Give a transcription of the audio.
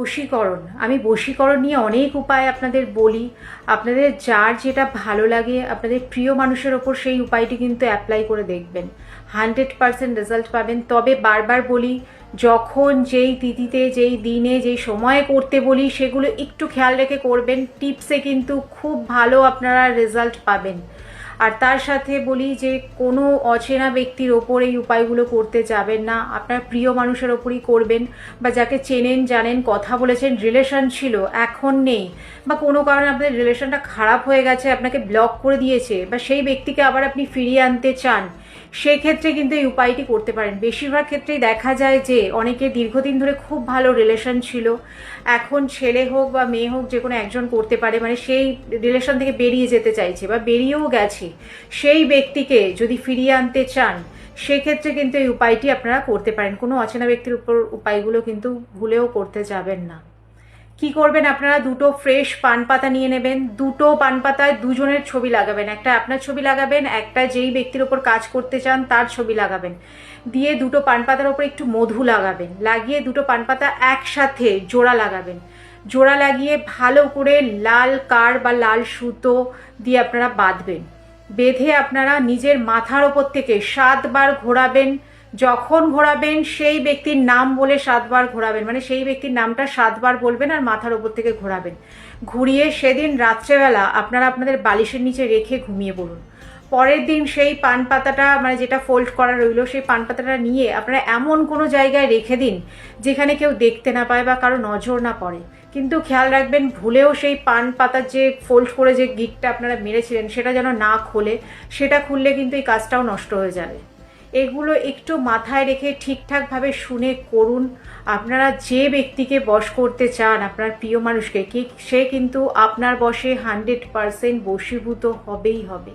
বশীকরণ, আমি বশীকরণ নিয়ে অনেক উপায় আপনাদের বলি। আপনাদের যার যেটা ভালো লাগে আপনাদের প্রিয় মানুষের ওপর সেই উপায়টি কিন্তু অ্যাপ্লাই করে দেখবেন, 100% রেজাল্ট পাবেন। তবে বারবার বলি, যখন যেই তিথিতে, যেই দিনে, যেই সময়ে করতে বলি সেগুলো একটু খেয়াল রেখে করবেন। টিপসে কিন্তু খুব ভালো আপনারা রেজাল্ট পাবেন। আর তার সাথে বলি যে কোনো অচেনা ব্যক্তির ওপর এই উপায়গুলো করতে যাবেন না, আপনার প্রিয় মানুষের ওপরই করবেন, বা যাকে চেনেন জানেন, কথা বলেছেন, রিলেশন ছিল এখন নেই, বা কোনো কারণে আপনাদের রিলেশনটা খারাপ হয়ে গেছে, আপনাকে ব্লক করে দিয়েছে, বা সেই ব্যক্তিকে আবার আপনি ফিরিয়ে আনতে চান, সেক্ষেত্রে কিন্তু এই উপায়টি করতে পারেন। বেশিরভাগ ক্ষেত্রেই দেখা যায় যে অনেকে দীর্ঘদিন ধরে খুব ভালো রিলেশন ছিল, এখন ছেলে হোক বা মেয়ে হোক যে কোনো একজন করতে পারে, মানে সেই রিলেশন থেকে বেরিয়ে যেতে চাইছে বা বেরিয়েও গেছে, সেই ব্যক্তিকে যদি ফিরিয়ে আনতে চান সেক্ষেত্রে কিন্তু এই উপায়টি আপনারা করতে পারেন। কোনো অচেনা ব্যক্তির উপর উপায়গুলো কিন্তু ভুলেও করতে যাবেন না। কি করবেন, আপনারা দুটো ফ্রেশ পান পাতা নিয়ে নেবেন, দুটো পান পাতায় দুজনের ছবি লাগাবেন, একটা আপনার ছবি লাগাবেন, একটা যেই ব্যক্তির ওপর কাজ করতে চান তার ছবি লাগাবেন, দিয়ে দুটো পান পাতার ওপর একটু মধু লাগাবেন, লাগিয়ে দুটো পান পাতা একসাথে জোড়া লাগাবেন, জোড়া লাগিয়ে ভালো করে লাল কার বা লাল সুতো দিয়ে আপনারা বাঁধবেন, বেঁধে আপনারা নিজের মাথার ওপর থেকে 7 বার ঘোরাবেন। যখন ঘোরাবেন সেই ব্যক্তির নাম বলে 7 বার ঘোরাবেন, মানে সেই ব্যক্তির নামটা 7 বার বলবেন আর মাথার ওপর থেকে ঘোরাবেন। ঘুরিয়ে সেদিন রাত্রেবেলা আপনারা আপনাদের বালিশের নিচে রেখে ঘুমিয়ে পড়ুন। পরের দিন সেই পান পাতাটা, মানে যেটা ফোল্ড করা রইলো, সেই পান পাতাটা নিয়ে আপনারা এমন কোনো জায়গায় রেখে দিন যেখানে কেউ দেখতে না পায় বা কারো নজর না পড়ে। কিন্তু খেয়াল রাখবেন ভুলেও সেই পান পাতার যে ফোল্ড করে যে গিঁটটা আপনারা মেরেছিলেন সেটা যেন না খোলে, সেটা খুললে কিন্তু এই কাজটাও নষ্ট হয়ে যাবে। এগুলো একটু মাথায় রেখে ঠিকঠাকভাবে শুনে করুন। আপনারা যে ব্যক্তিকে বশ করতে চান, আপনার প্রিয় মানুষকে, সে কিন্তু আপনার বশে 100% বশীভূত হবেই হবে।